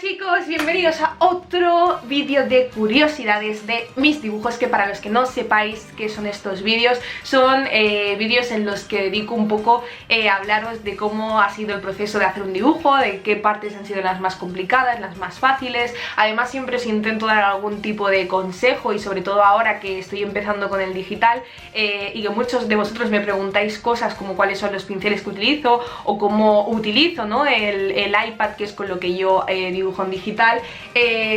chicos, bienvenidos a otro vídeo de curiosidades de mis dibujos, que para los que no sepáis qué son estos vídeos, son vídeos en los que dedico un poco a hablaros de cómo ha sido el proceso de hacer un dibujo, de qué partes han sido las más complicadas, las más fáciles. Además siempre os intento dar algún tipo de consejo, y sobre todo ahora que estoy empezando con el digital y que muchos de vosotros me preguntáis cosas como cuáles son los pinceles que utilizo o cómo utilizo, ¿no?, el iPad, que es con lo que yo dibujo en digital.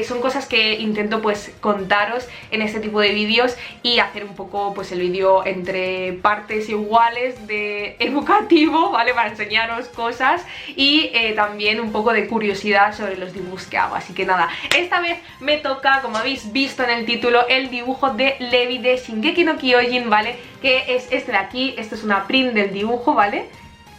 Son cosas que intento pues contaros en este tipo de vídeos y hacer un poco pues el vídeo entre partes iguales de educativo, ¿vale?, para enseñaros cosas y también un poco de curiosidad sobre los dibujos que hago. Así que nada, esta vez me toca, como habéis visto en el título, el dibujo de Levi de Shingeki no Kyojin, ¿vale?, que es este de aquí. Esto es una print del dibujo, ¿vale?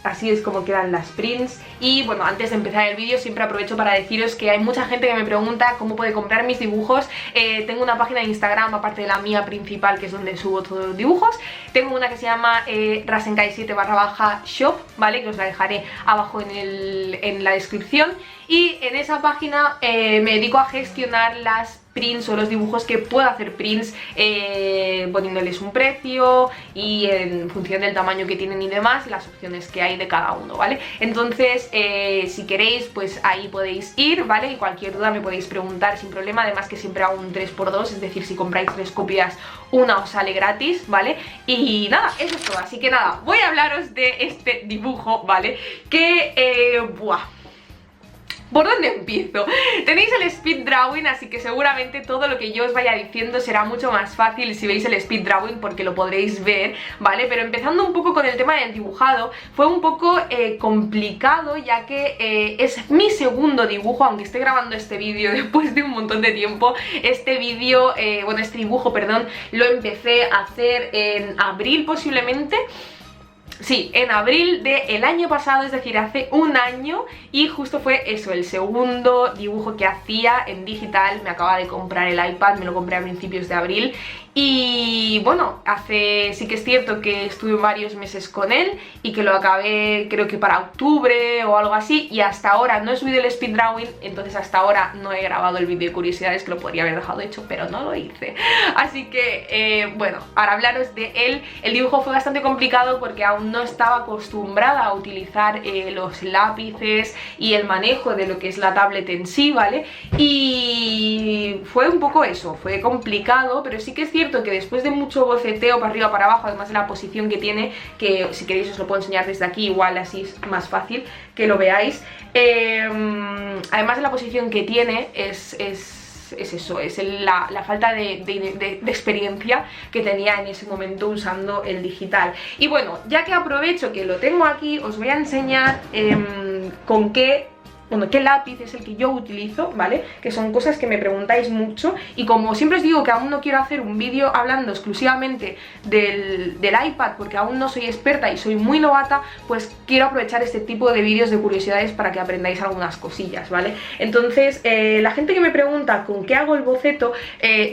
Así es como quedan las prints. Y bueno, antes de empezar el vídeo siempre aprovecho para deciros que hay mucha gente que me pregunta cómo puede comprar mis dibujos. Tengo una página de Instagram, aparte de la mía principal, que es donde subo todos los dibujos. Tengo una que se llama rasenkai7/shop, ¿vale?, que os la dejaré abajo en la descripción. Y en esa página me dedico a gestionar las prints o los dibujos que puedo hacer prints, poniéndoles un precio y en función del tamaño que tienen y demás, las opciones que hay de cada uno, ¿vale? Entonces si queréis, pues ahí podéis ir, ¿vale? Y cualquier duda me podéis preguntar sin problema. Además que siempre hago un 3×2, es decir, si compráis 3 copias, una os sale gratis, ¿vale? Y nada, eso es todo. Así que nada, voy a hablaros de este dibujo, ¿vale? Que, ¿por dónde empiezo? Tenéis el speed drawing, así que seguramente todo lo que yo os vaya diciendo será mucho más fácil si veis el speed drawing, porque lo podréis ver, ¿vale? Pero empezando un poco con el tema del dibujado, fue un poco complicado, ya que es mi segundo dibujo, aunque esté grabando este vídeo después de un montón de tiempo. Este vídeo, este dibujo, perdón, lo empecé a hacer en abril posiblemente. Sí, en abril del año pasado, es decir, hace un año. Y justo fue eso, el segundo dibujo que hacía en digital. Me acaba de comprar el iPad, me lo compré a principios de abril. Y bueno, sí que es cierto que estuve varios meses con él y que lo acabé creo que para octubre o algo así. Y hasta ahora no he subido el speed drawing, entonces hasta ahora no he grabado el vídeo de curiosidades, que lo podría haber dejado hecho, pero no lo hice. Así que, bueno, para hablaros de él, el dibujo fue bastante complicado porque aún no estaba acostumbrada a utilizar los lápices y el manejo de lo que es la tablet en sí, ¿vale? Y fue un poco eso, fue complicado, pero sí que es cierto que después de mucho boceteo para arriba, para abajo, además de la posición que tiene, que si queréis os lo puedo enseñar desde aquí, igual así es más fácil que lo veáis. Además de la posición que tiene, es eso, es la falta de experiencia que tenía en ese momento usando el digital. Y bueno, ya que aprovecho que lo tengo aquí, os voy a enseñar con qué lápiz es el que yo utilizo, ¿vale? Que son cosas que me preguntáis mucho. Y como siempre os digo que aún no quiero hacer un vídeo hablando exclusivamente del iPad, porque aún no soy experta y soy muy novata, pues quiero aprovechar este tipo de vídeos de curiosidades para que aprendáis algunas cosillas, ¿vale? Entonces, la gente que me pregunta con qué hago el boceto,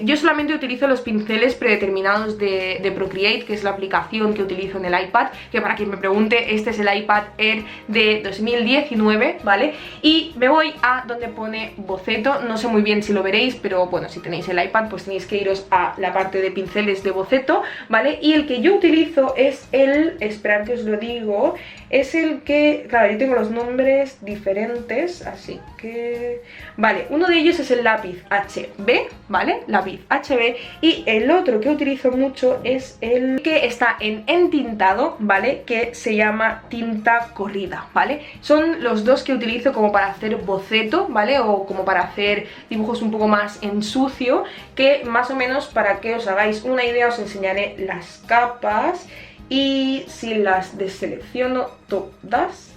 yo solamente utilizo los pinceles predeterminados de Procreate, que es la aplicación que utilizo en el iPad, que para quien me pregunte, este es el iPad Air de 2019, ¿vale? Y me voy a donde pone boceto. No sé muy bien si lo veréis, pero bueno, si tenéis el iPad pues tenéis que iros a la parte de pinceles de boceto, ¿vale? Y el que yo utilizo es esperad que os lo digo, es el que, claro, yo tengo los nombres diferentes, así que, vale, uno de ellos es el lápiz HB, ¿vale? Lápiz HB. Y el otro que utilizo mucho es el que está en entintado, ¿vale? Que se llama tinta corrida, ¿vale? Son los dos que utilizo como para hacer boceto, ¿vale? O como para hacer dibujos un poco más en sucio, que más o menos, para que os hagáis una idea, os enseñaré las capas. Y si las deselecciono todas,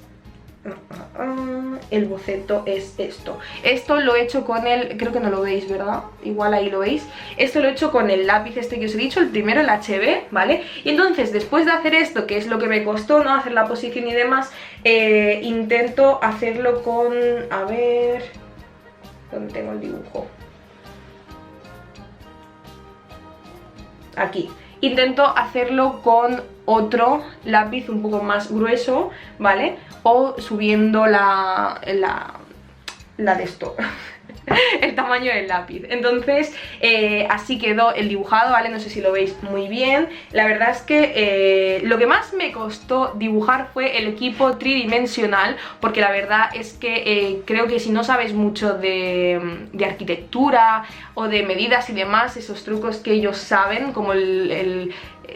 el boceto es esto. Esto lo he hecho con el, creo que no lo veis, ¿verdad? Igual ahí lo veis. Esto lo he hecho con el lápiz este que os he dicho, el primero, el HB, ¿vale? Y entonces, después de hacer esto, que es lo que me costó, ¿no?, hacer la posición y demás, intento hacerlo con, a ver, ¿dónde tengo el dibujo? Aquí. Intento hacerlo con otro lápiz un poco más grueso, ¿vale? O subiendo la de esto, el tamaño del lápiz. Entonces así quedó el dibujado, ¿vale? No sé si lo veis muy bien. La verdad es que lo que más me costó dibujar fue el equipo tridimensional, porque la verdad es que creo que si no sabes mucho de arquitectura o de medidas y demás, esos trucos que ellos saben, como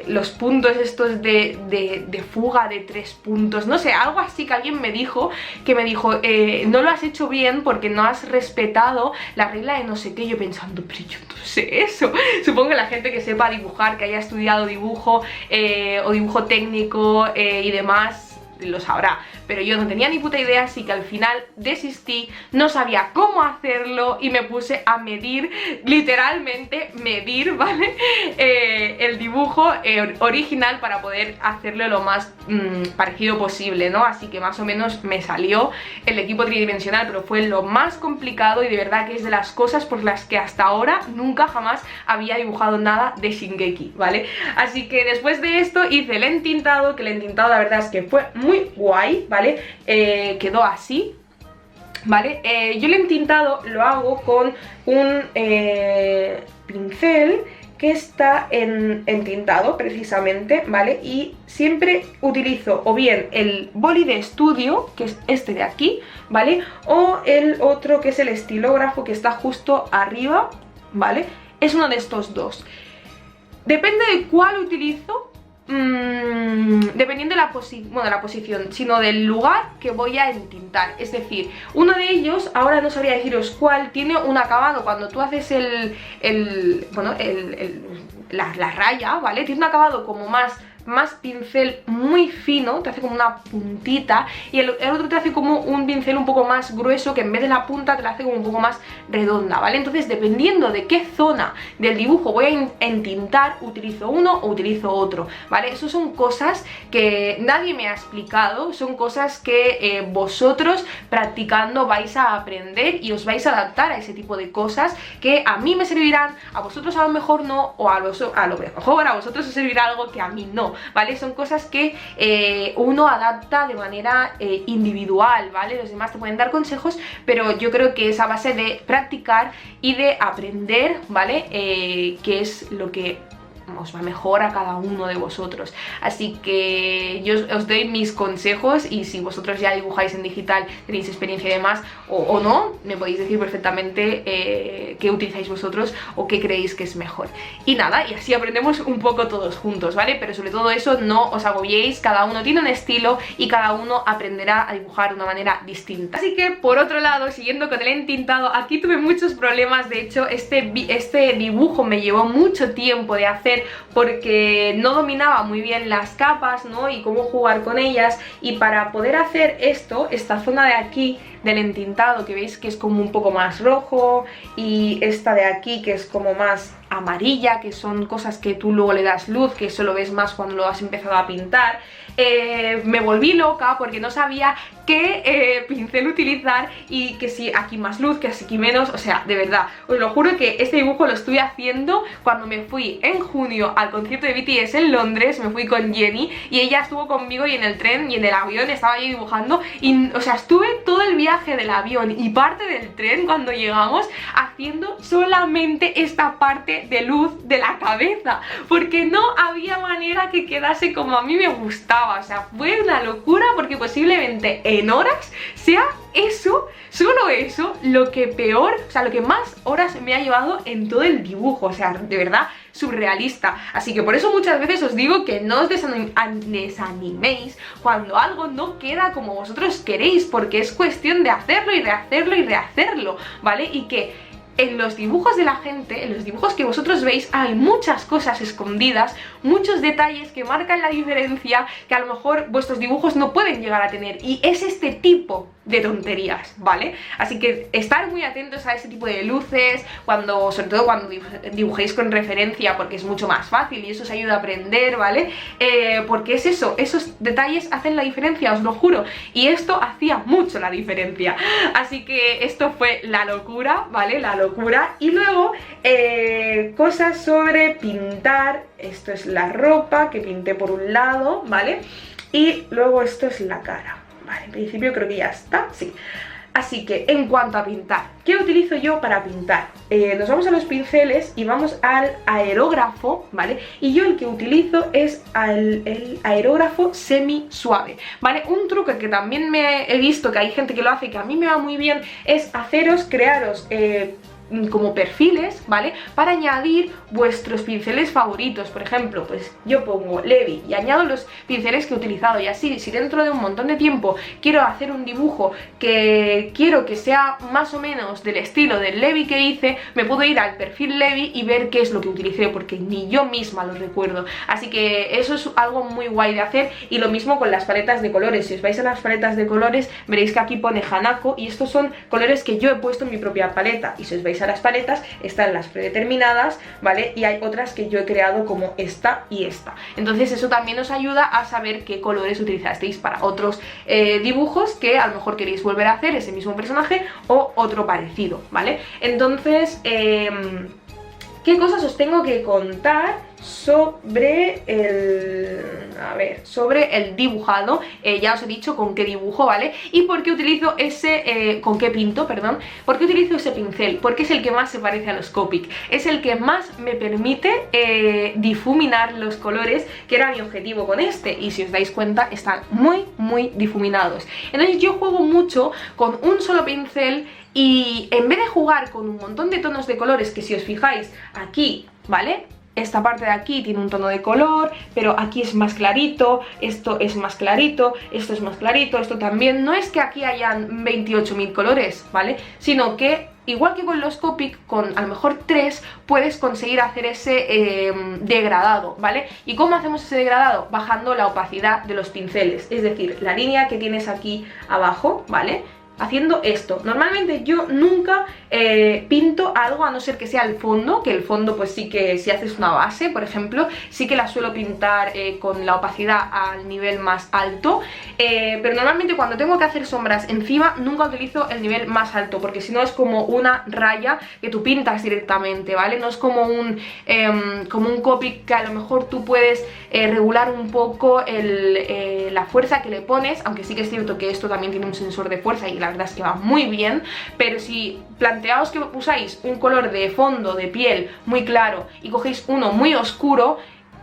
los puntos estos de fuga de 3 puntos, no sé, algo así que alguien me dijo, no lo has hecho bien porque no has respetado la regla de no sé qué. Yo pensando, pero yo no sé eso. Supongo que la gente que sepa dibujar, que haya estudiado dibujo o dibujo técnico y demás, lo sabrá, pero yo no tenía ni puta idea, así que al final desistí, no sabía cómo hacerlo y me puse a medir, literalmente medir, ¿vale? El dibujo original para poder hacerlo lo más parecido posible, ¿no? Así que más o menos me salió el equipo tridimensional, pero fue lo más complicado y de verdad que es de las cosas por las que hasta ahora nunca jamás había dibujado nada de Shingeki, ¿vale? Así que después de esto hice el entintado, que el entintado la verdad es que fue muy guay, ¿vale? Quedó así, ¿vale? Yo el entintado lo hago con un pincel que está entintado precisamente, ¿vale? Y siempre utilizo o bien el boli de estudio, que es este de aquí, ¿vale? O el otro que es el estilógrafo, que está justo arriba, ¿vale? Es uno de estos dos. Depende de cuál utilizo, dependiendo de la posición, sino del lugar que voy a entintar. Es decir, uno de ellos, ahora no sabría deciros cuál, tiene un acabado cuando tú haces la raya, ¿vale? Tiene un acabado como más pincel muy fino, te hace como una puntita, y el otro te hace como un pincel un poco más grueso, que en vez de la punta te la hace como un poco más redonda, ¿vale? Entonces dependiendo de qué zona del dibujo voy a entintar, utilizo uno o utilizo otro, ¿vale? Eso son cosas que nadie me ha explicado, son cosas que vosotros practicando vais a aprender y os vais a adaptar a ese tipo de cosas que a mí me servirán, a vosotros a lo mejor no, o a lo mejor a vosotros os servirá algo que a mí no, ¿vale? Son cosas que uno adapta de manera individual, ¿vale? Los demás te pueden dar consejos, pero yo creo que es a base de practicar y de aprender, ¿vale? Que es lo que os va mejor a cada uno de vosotros. Así que yo os doy mis consejos, y si vosotros ya dibujáis en digital, tenéis experiencia y demás, o no, me podéis decir perfectamente qué utilizáis vosotros o qué creéis que es mejor. Y nada, y así aprendemos un poco todos juntos, ¿vale? Pero sobre todo eso, no os agobiéis, cada uno tiene un estilo y cada uno aprenderá a dibujar de una manera distinta. Así que, por otro lado, siguiendo con el entintado, aquí tuve muchos problemas. De hecho, este dibujo me llevó mucho tiempo de hacer porque no dominaba muy bien las capas, ¿no? Y cómo jugar con ellas, y para poder hacer esto, esta zona de aquí del entintado, que veis que es como un poco más rojo, y esta de aquí que es como más amarilla, que son cosas que tú luego le das luz, que eso lo ves más cuando lo has empezado a pintar. Me volví loca porque no sabía qué pincel utilizar, y que si aquí más luz, que si aquí menos. O sea, de verdad, os lo juro que este dibujo lo estuve haciendo cuando me fui en junio al concierto de BTS en Londres. Me fui con Jenny y ella estuvo conmigo, y en el tren y en el avión estaba yo dibujando, y, o sea, estuve todo el viaje del avión y parte del tren cuando llegamos haciendo solamente esta parte de luz de la cabeza, porque no había manera que quedase como a mí me gustaba. O sea, fue una locura, porque posiblemente en horas sea eso, solo eso, lo que peor, o sea, lo que más horas me ha llevado en todo el dibujo. O sea, de verdad, surrealista. Así que por eso muchas veces os digo que no os desaniméis cuando algo no queda como vosotros queréis, porque es cuestión de hacerlo y rehacerlo y rehacerlo, ¿vale? Y que en los dibujos de la gente, en los dibujos que vosotros veis, hay muchas cosas escondidas, muchos detalles que marcan la diferencia, que a lo mejor vuestros dibujos no pueden llegar a tener, y es este tipo de tonterías, ¿vale? Así que estar muy atentos a ese tipo de luces, sobre todo cuando dibujéis con referencia, porque es mucho más fácil y eso os ayuda a aprender, ¿vale? Porque es eso, esos detalles hacen la diferencia, os lo juro, y esto hacía mucho la diferencia. Así que esto fue la locura, ¿vale? La locura. Y luego cosas sobre pintar. Esto es la ropa que pinté por un lado, ¿vale? Y luego esto es la cara. Vale, en principio creo que ya está, sí. Así que en cuanto a pintar, ¿qué utilizo yo para pintar? Nos vamos a los pinceles y vamos al aerógrafo, ¿vale? Y yo el que utilizo es el aerógrafo semi suave, ¿vale? Un truco que también me he visto que hay gente que lo hace, que a mí me va muy bien, es crearos como perfiles, ¿vale? Para añadir vuestros pinceles favoritos. Por ejemplo, pues yo pongo Levi y añado los pinceles que he utilizado, y así si dentro de un montón de tiempo quiero hacer un dibujo que quiero que sea más o menos del estilo del Levi que hice, me puedo ir al perfil Levi y ver qué es lo que utilicé, porque ni yo misma lo recuerdo. Así que eso es algo muy guay de hacer. Y lo mismo con las paletas de colores. Si os vais a las paletas de colores, veréis que aquí pone Hanako, y estos son colores que yo he puesto en mi propia paleta. Y si os vais a las paletas, están las predeterminadas, ¿vale? Y hay otras que yo he creado, como esta y esta. Entonces eso también os ayuda a saber qué colores utilizasteis para otros dibujos que a lo mejor queréis volver a hacer ese mismo personaje o otro parecido, ¿vale? Entonces, ¿qué cosas os tengo que contar sobre sobre el dibujado? Ya os he dicho con qué dibujo, ¿vale? Y por qué utilizo con qué pinto, perdón. ¿Por qué utilizo ese pincel? Porque es el que más se parece a los Copic. Es el que más me permite difuminar los colores, que era mi objetivo con este. Y si os dais cuenta, están muy, muy difuminados. Entonces yo juego mucho con un solo pincel, y en vez de jugar con un montón de tonos de colores, que si os fijáis aquí, ¿vale? Esta parte de aquí tiene un tono de color, pero aquí es más clarito, esto es más clarito, esto es más clarito, esto también. No es que aquí hayan 28.000 colores, ¿vale? Sino que, igual que con los Copic, con a lo mejor 3 puedes conseguir hacer ese degradado, ¿vale? ¿Y cómo hacemos ese degradado? Bajando la opacidad de los pinceles, es decir, la línea que tienes aquí abajo, ¿vale? Haciendo esto. Normalmente yo nunca pinto algo, a no ser que sea el fondo, que el fondo pues sí que, si haces una base, por ejemplo, sí que la suelo pintar con la opacidad al nivel más alto, pero normalmente cuando tengo que hacer sombras encima nunca utilizo el nivel más alto, porque si no es como una raya que tú pintas directamente, ¿vale? No es como un Copic, que a lo mejor tú puedes regular un poco la fuerza que le pones, aunque sí que es cierto que esto también tiene un sensor de fuerza y la verdad es que va muy bien. Pero si planteaos que usáis un color de fondo de piel muy claro y cogéis uno muy oscuro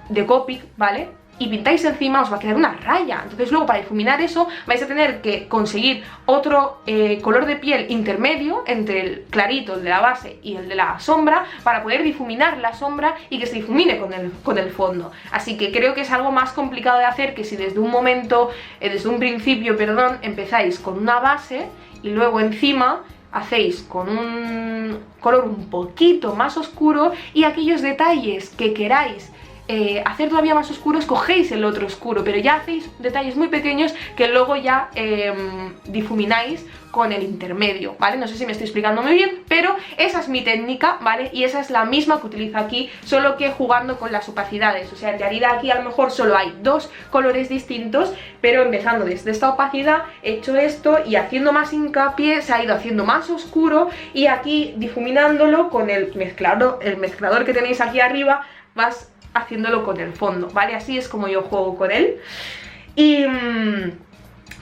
de Copic, ¿vale? Y pintáis encima, os va a quedar una raya. Entonces luego, para difuminar eso, vais a tener que conseguir otro color de piel intermedio entre el clarito, el de la base, y el de la sombra, para poder difuminar la sombra y que se difumine con el fondo. Así que creo que es algo más complicado de hacer que si desde un principio, perdón, empezáis con una base y luego encima hacéis con un color un poquito más oscuro, y aquellos detalles que queráis hacer todavía más oscuros, cogéis el otro oscuro, pero ya hacéis detalles muy pequeños que luego ya difumináis con el intermedio, ¿vale? No sé si me estoy explicando muy bien, pero esa es mi técnica, ¿vale? Y esa es la misma que utilizo aquí, solo que jugando con las opacidades. O sea, en realidad aquí a lo mejor solo hay 2 colores distintos, pero empezando desde esta opacidad he hecho esto, y haciendo más hincapié se ha ido haciendo más oscuro, y aquí difuminándolo con el mezclador que tenéis aquí arriba, vas haciéndolo con el fondo, ¿vale? Así es como yo juego con él. Y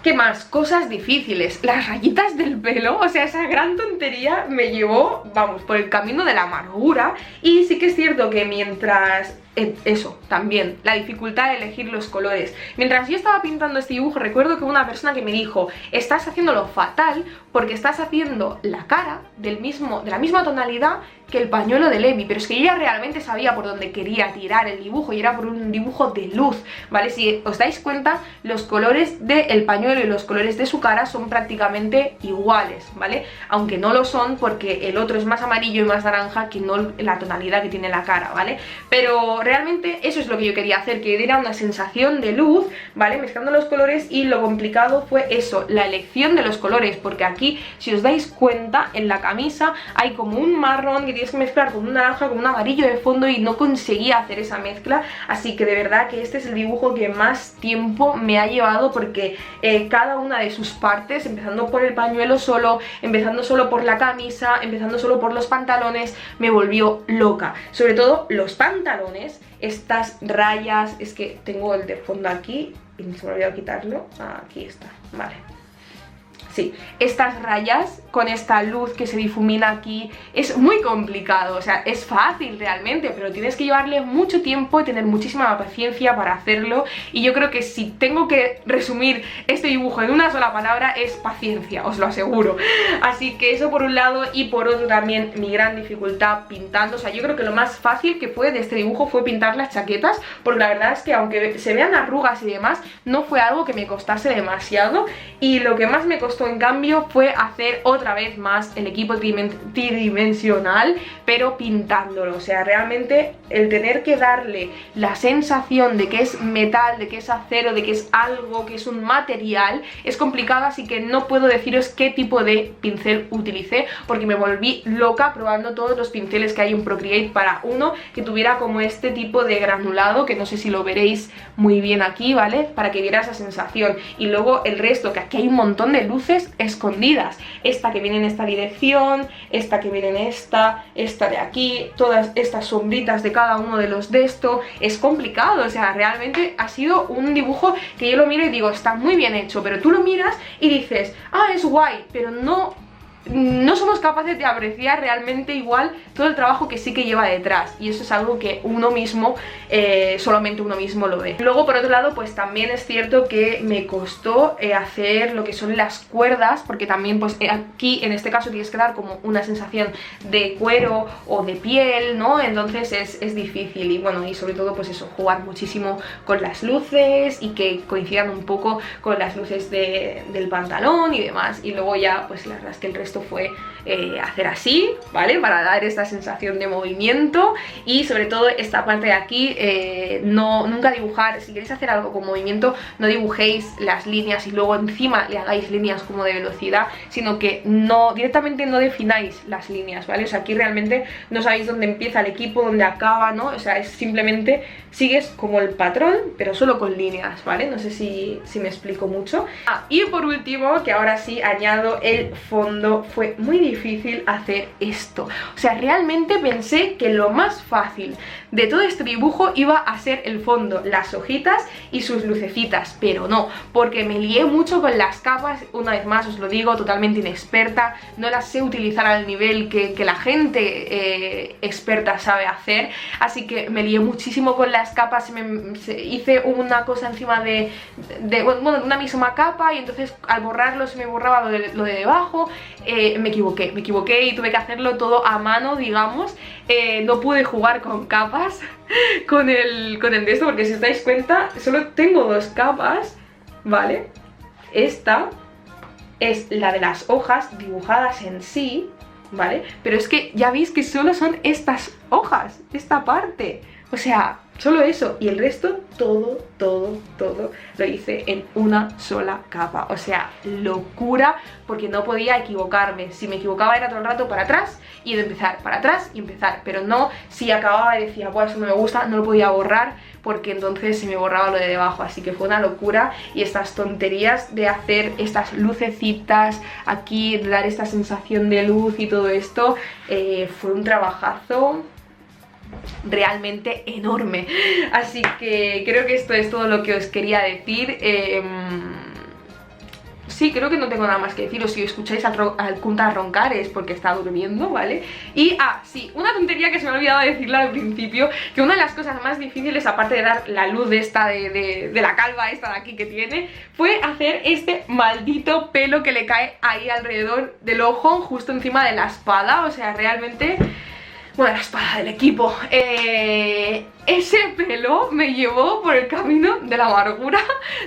¿qué más? Cosas difíciles. Las rayitas del pelo, o sea, esa gran tontería me llevó, vamos, por el camino de la amargura. Y sí que es cierto que mientras... eso, también, la dificultad de elegir los colores. Mientras yo estaba pintando este dibujo, recuerdo que una persona que me dijo: estás haciéndolo fatal porque estás haciendo la cara de la misma tonalidad que el pañuelo de Levi. Pero es que yo ya realmente sabía por dónde quería tirar el dibujo, y era por un dibujo de luz, ¿vale? Si os dais cuenta, los colores del pañuelo y los colores de su cara son prácticamente iguales, ¿vale? Aunque no lo son, porque el otro es más amarillo y más naranja que no la tonalidad que tiene la cara, ¿vale? Pero realmente eso es lo que yo quería hacer, que diera una sensación de luz, ¿vale? Mezclando los colores, y lo complicado fue eso, la elección de los colores, porque aquí, si os dais cuenta, en la camisa hay como un marrón que tienes que mezclar con un naranja, con un amarillo de fondo, y no conseguía hacer esa mezcla. Así que de verdad que este es el dibujo que más tiempo me ha llevado, porque cada una de sus partes, empezando por el pañuelo solo, empezando solo por la camisa, empezando solo por los pantalones, me volvió loca. Sobre todo los pantalones, estas rayas, es que tengo el de fondo aquí y se me olvidó quitarlo. Aquí está, vale. Sí, estas rayas con esta luz que se difumina aquí es muy complicado, o sea, es fácil realmente, pero tienes que llevarle mucho tiempo y tener muchísima paciencia para hacerlo, y yo creo que si tengo que resumir este dibujo en una sola palabra es paciencia, os lo aseguro. Así que eso por un lado, y por otro también mi gran dificultad pintando. O sea, yo creo que lo más fácil que fue de este dibujo fue pintar las chaquetas, porque la verdad es que aunque se vean arrugas y demás, no fue algo que me costase demasiado, y lo que más me costó en cambio fue hacer otra vez más el equipo tridimensional, pero pintándolo. O sea, realmente el tener que darle la sensación de que es metal, de que es acero, de que es algo, que es un material, es complicado, así que no puedo deciros qué tipo de pincel utilicé, porque me volví loca probando todos los pinceles que hay en Procreate para uno que tuviera como este tipo de granulado, que no sé si lo veréis muy bien aquí, ¿vale? Para que viera esa sensación. Y luego el resto, que aquí hay un montón de luces escondidas, esta que viene en esta dirección, esta que viene en esta de aquí, todas estas sombritas de cada uno de los de esto. Es complicado, o sea, realmente ha sido un dibujo que yo lo miro y digo, está muy bien hecho, pero tú lo miras y dices, ah, es guay, pero no somos capaces de apreciar realmente igual todo el trabajo que sí que lleva detrás, y eso es algo que uno mismo, solamente uno mismo lo ve. Luego por otro lado, pues también es cierto que me costó hacer lo que son las cuerdas, porque también pues aquí en este caso tienes que dar como una sensación de cuero o de piel, ¿no? Entonces es difícil, y bueno, y sobre todo pues eso, jugar muchísimo con las luces y que coincidan un poco con las luces del pantalón y demás. Y luego ya pues la verdad es que el resto fue hacer así, ¿vale? Para dar esta sensación de movimiento, y sobre todo esta parte de aquí, nunca dibujar, si queréis hacer algo con movimiento, no dibujéis las líneas y luego encima le hagáis líneas como de velocidad, sino que directamente no defináis las líneas, ¿vale? O sea, aquí realmente no sabéis dónde empieza el equipo, dónde acaba, ¿no? O sea, es simplemente sigues como el patrón, pero solo con líneas, ¿vale? No sé si me explico mucho. Y por último, que ahora sí añado el fondo, fue muy difícil hacer esto. O sea, realmente pensé que lo más fácil de todo este dibujo iba a ser el fondo, las hojitas y sus lucecitas, pero no, porque me lié mucho con las capas. Una vez más os lo digo, totalmente inexperta, no las sé utilizar al nivel que la gente experta sabe hacer, así que me lié muchísimo con las capas. Hice una cosa encima de una misma capa, y entonces al borrarlo se me borraba lo de debajo. Me equivoqué y tuve que hacerlo todo a mano, digamos. No pude jugar con capas con el de esto, porque si os dais cuenta solo tengo dos capas, ¿vale? Esta es la de las hojas dibujadas en sí, ¿vale? Pero es que ya veis que solo son estas hojas, esta parte. O sea, solo eso, y el resto todo lo hice en una sola capa. O sea, locura, porque no podía equivocarme. Si me equivocaba era todo el rato para atrás y de empezar, para atrás y empezar. Pero no, si acababa y decía, pues eso no me gusta, no lo podía borrar, porque entonces se me borraba lo de debajo. Así que fue una locura, y estas tonterías de hacer estas lucecitas aquí, de dar esta sensación de luz y todo esto, fue un trabajazo realmente enorme. Así que creo que esto es todo lo que os quería decir. Sí, creo que no tengo nada más que deciros. Si escucháis al Kunta roncar es porque está durmiendo, ¿vale? Y, sí, una tontería que se me ha olvidado decirle al principio, que una de las cosas más difíciles, aparte de dar la luz esta de la calva esta de aquí que tiene, fue hacer este maldito pelo que le cae ahí alrededor del ojo, justo encima de la espada. O sea, realmente... Bueno, la espada del equipo. Ese pelo me llevó por el camino de la amargura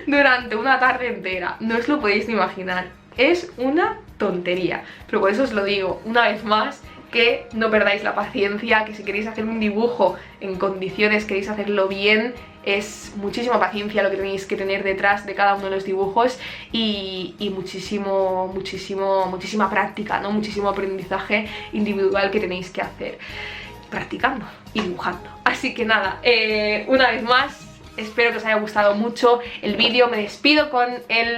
durante una tarde entera. No os lo podéis ni imaginar. Es una tontería. Pero por eso os lo digo una vez más, que no perdáis la paciencia, que si queréis hacer un dibujo en condiciones, queréis hacerlo bien, es muchísima paciencia lo que tenéis que tener detrás de cada uno de los dibujos, y muchísima práctica, ¿no? Muchísimo aprendizaje individual que tenéis que hacer practicando y dibujando. Así que nada, una vez más, espero que os haya gustado mucho el vídeo. Me despido con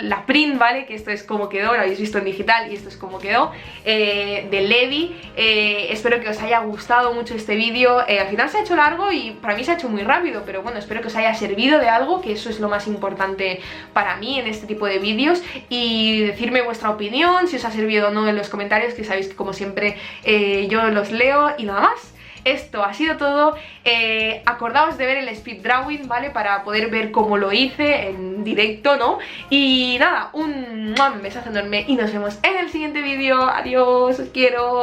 la print, ¿vale? Que esto es como quedó, lo habéis visto en digital y esto es como quedó, de Levi. Espero que os haya gustado mucho este vídeo. Al final se ha hecho largo y para mí se ha hecho muy rápido, pero bueno, espero que os haya servido de algo, que eso es lo más importante para mí en este tipo de vídeos. Y decirme vuestra opinión, si os ha servido o no en los comentarios, que sabéis que como siempre yo los leo. Y nada más. Esto ha sido todo. Acordaos de ver el speed drawing, ¿vale? Para poder ver cómo lo hice en directo, ¿no? Y nada, un besazo enorme y nos vemos en el siguiente vídeo. Adiós, os quiero.